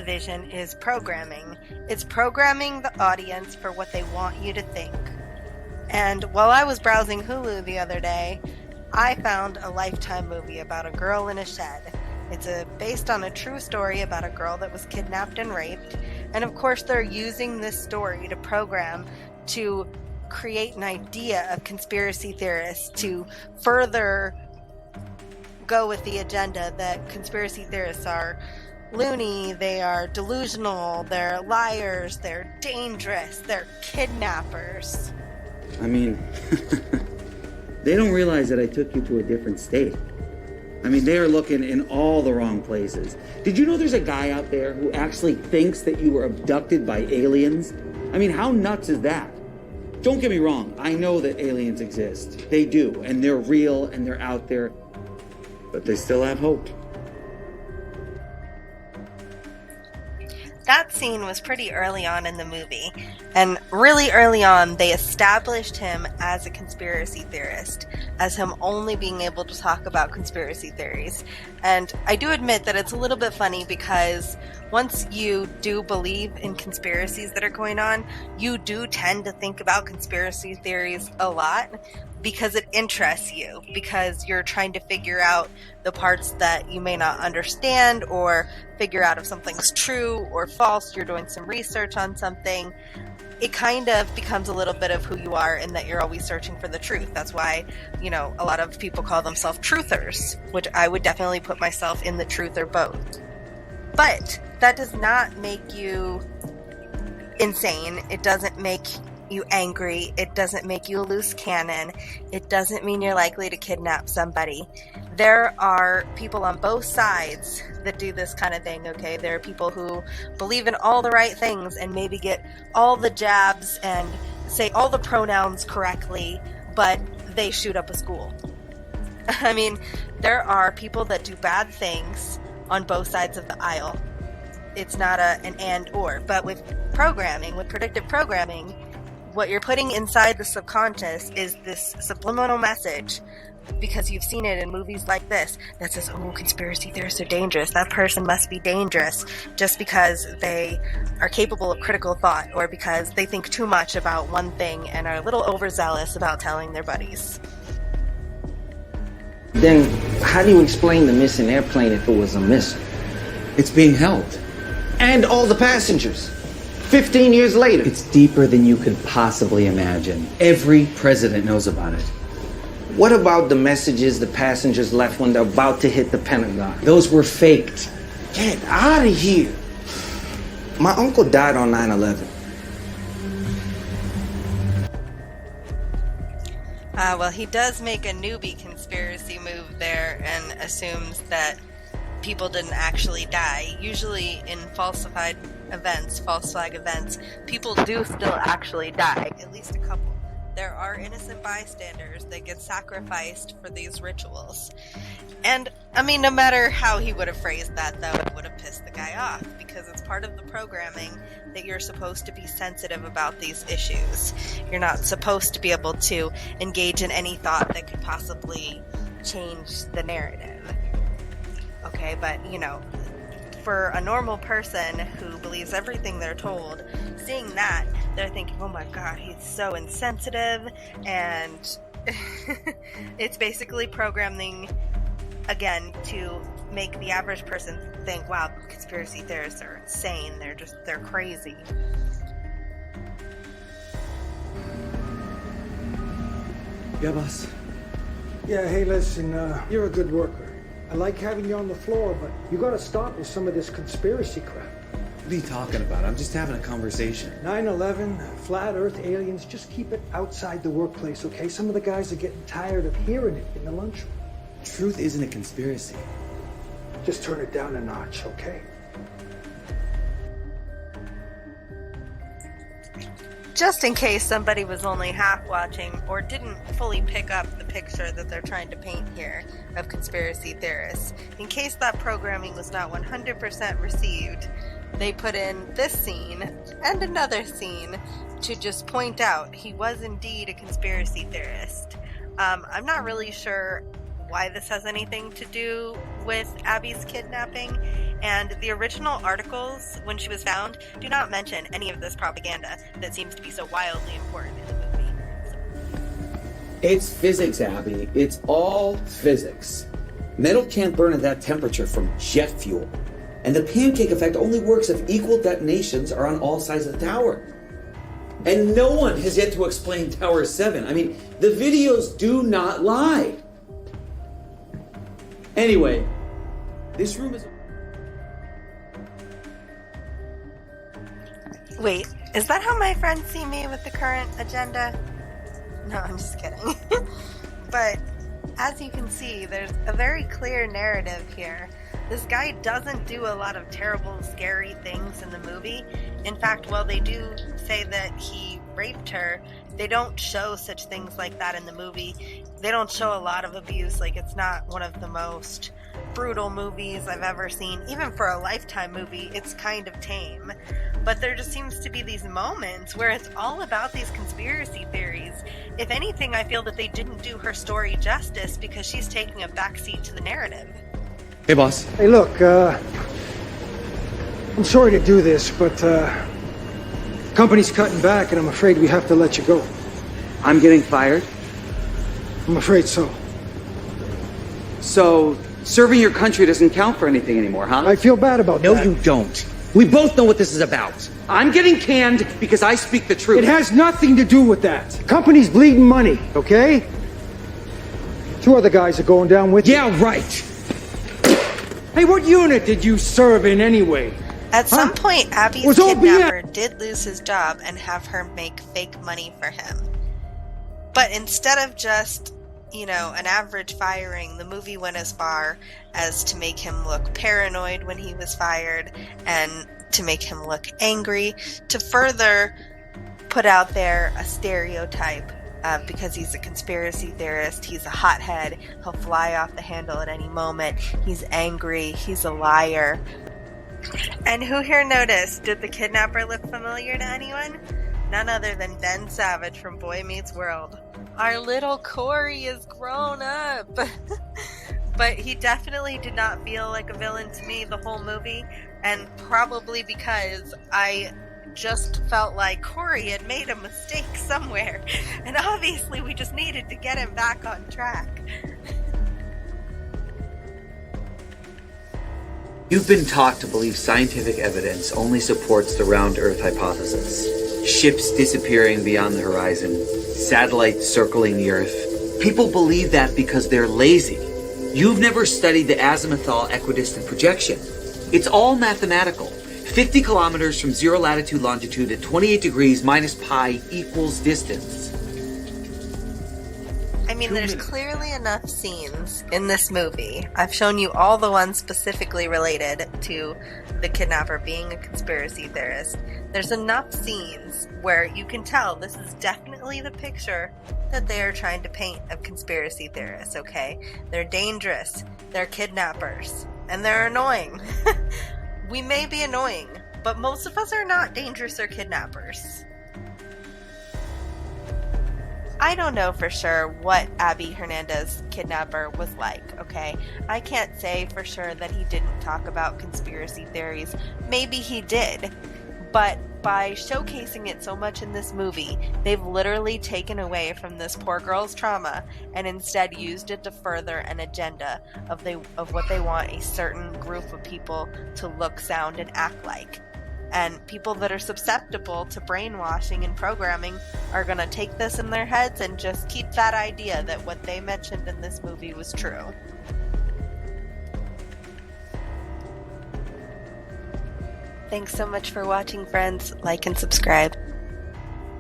television is programming. It's programming the audience for what they want you to think. And while I was browsing Hulu the other day, I found a Lifetime movie about a girl in a shed. It's based on a true story about a girl that was kidnapped and raped. And of course, they're using this story to program to create an idea of conspiracy theorists to further go with the agenda that conspiracy theorists are loony, they are delusional, they're liars, they're dangerous, they're kidnappers. I mean, they don't realize that I took you to a different state. I mean, they are looking in all the wrong places. Did you know there's a guy out there who actually thinks that you were abducted by aliens? I mean, how nuts is that? Don't get me wrong, I know that aliens exist. They do, and they're real, and they're out there. But they still have hope. That scene was pretty early on in the movie, and really early on they established him as a conspiracy theorist, as him only being able to talk about conspiracy theories. And I do admit that it's a little bit funny because once you do believe in conspiracies that are going on, you do tend to think about conspiracy theories a lot because it interests you, because you're trying to figure out the parts that you may not understand or figure out if something's true or false. You're doing some research on something. It kind of becomes a little bit of who you are in that you're always searching for the truth. That's why, a lot of people call themselves truthers, which I would definitely put myself in the truther boat. But that does not make you insane. It doesn't make you angry. It doesn't make you a loose cannon. It doesn't mean you're likely to kidnap somebody. There are people on both sides that do this kind of thing, okay? There are people who believe in all the right things and maybe get all the jabs and say all the pronouns correctly, but they shoot up a school. I mean, there are people that do bad things on both sides of the aisle. It's not an and or. But with programming, with predictive programming, what you're putting inside the subconscious is this subliminal message, because you've seen it in movies like this, that says, oh, conspiracy theorists are dangerous. That person must be dangerous just because they are capable of critical thought or because they think too much about one thing and are a little overzealous about telling their buddies. Then how do you explain the missing airplane if it was a missile? It's being held. And all the passengers. 15 years later. It's deeper than you could possibly imagine. Every president knows about it. What about the messages the passengers left when they're about to hit the Pentagon? Those were faked. Get out of here. My uncle died on 9/11. Well, he does make a newbie conspiracy move there and assumes that people didn't actually die. Usually in false flag events, people do still actually die, at least a couple. There are innocent bystanders that get sacrificed for these rituals. And, I mean, no matter how he would have phrased that, though, it would have pissed the guy off, because it's part of the programming that you're supposed to be sensitive about these issues. You're not supposed to be able to engage in any thought that could possibly change the narrative. Okay, but, for a normal person who believes everything they're told, seeing that, they're thinking, oh my god, he's so insensitive, and it's basically programming, again, to make the average person think, wow, conspiracy theorists are insane, they're crazy. Yeah, boss. Yeah, hey, listen, you're a good worker. I like having you on the floor, but you gotta stop with some of this conspiracy crap. What are you talking about? I'm just having a conversation. 9/11, flat earth, aliens, just keep it outside the workplace, okay? Some of the guys are getting tired of hearing it in the lunchroom. Truth isn't a conspiracy. Just turn it down a notch, okay? Just in case somebody was only half watching or didn't fully pick up the picture that they're trying to paint here of conspiracy theorists, in case that programming was not 100% received, they put in this scene and another scene to just point out he was indeed a conspiracy theorist. I'm not really sure why this has anything to do with Abby's kidnapping. And the original articles, when she was found, do not mention any of this propaganda that seems to be so wildly important in the movie. It's physics, Abby. It's all physics. Metal can't burn at that temperature from jet fuel. And the pancake effect only works if equal detonations are on all sides of the tower. And no one has yet to explain Tower 7. I mean, the videos do not lie. Anyway, this room is... Wait, is that how my friends see me with the current agenda? No, I'm just kidding. But as you can see, there's a very clear narrative here. This guy doesn't do a lot of terrible, scary things in the movie. In fact, while they do say that he raped her, they don't show such things like that in the movie. They don't show a lot of abuse. Like, it's not one of the most brutal movies I've ever seen. Even for a Lifetime movie, it's kind of tame. But there just seems to be these moments where it's all about these conspiracy theories. If anything, I feel that they didn't do her story justice because she's taking a backseat to the narrative. Hey, boss. Hey, look, I'm sorry to do this, but, company's cutting back, and I'm afraid we have to let you go. I'm getting fired? I'm afraid so. So, serving your country doesn't count for anything anymore, huh? I feel bad about that. No, you don't. We both know what this is about. I'm getting canned because I speak the truth. It has nothing to do with that. The company's bleeding money, okay? 2 other guys are going down with you. Yeah, right. Hey, what unit did you serve in anyway? At some point, Abby's Was all kidnapper did lose his job and have her make fake money for him. But instead of just, an average firing, the movie went as far as to make him look paranoid when he was fired and to make him look angry, to further put out there a stereotype because he's a conspiracy theorist, he's a hothead, he'll fly off the handle at any moment, he's angry, he's a liar. And who here noticed, did the kidnapper look familiar to anyone? None other than Ben Savage from Boy Meets World. Our little Corey is grown up! But he definitely did not feel like a villain to me the whole movie, and probably because I just felt like Corey had made a mistake somewhere, and obviously we just needed to get him back on track. You've been taught to believe scientific evidence only supports the round Earth hypothesis. Ships disappearing beyond the horizon, satellites circling the Earth. People believe that because they're lazy. You've never studied the azimuthal equidistant projection. It's all mathematical. 50 kilometers from 0 latitude longitude at 28 degrees minus pi equals distance. I mean, there's clearly enough scenes in this movie. I've shown you all the ones specifically related to the kidnapper being a conspiracy theorist. There's enough scenes where you can tell this is definitely the picture that they are trying to paint of conspiracy theorists, okay? They're dangerous, they're kidnappers, and they're annoying. We may be annoying, but most of us are not dangerous or kidnappers. I don't know for sure what Abby Hernandez's kidnapper was like, okay? I can't say for sure that he didn't talk about conspiracy theories. Maybe he did. But by showcasing it so much in this movie, they've literally taken away from this poor girl's trauma and instead used it to further an agenda of what they want a certain group of people to look, sound, and act like. And people that are susceptible to brainwashing and programming are going to take this in their heads and just keep that idea that what they mentioned in this movie was true. Thanks so much for watching, friends. Like and subscribe.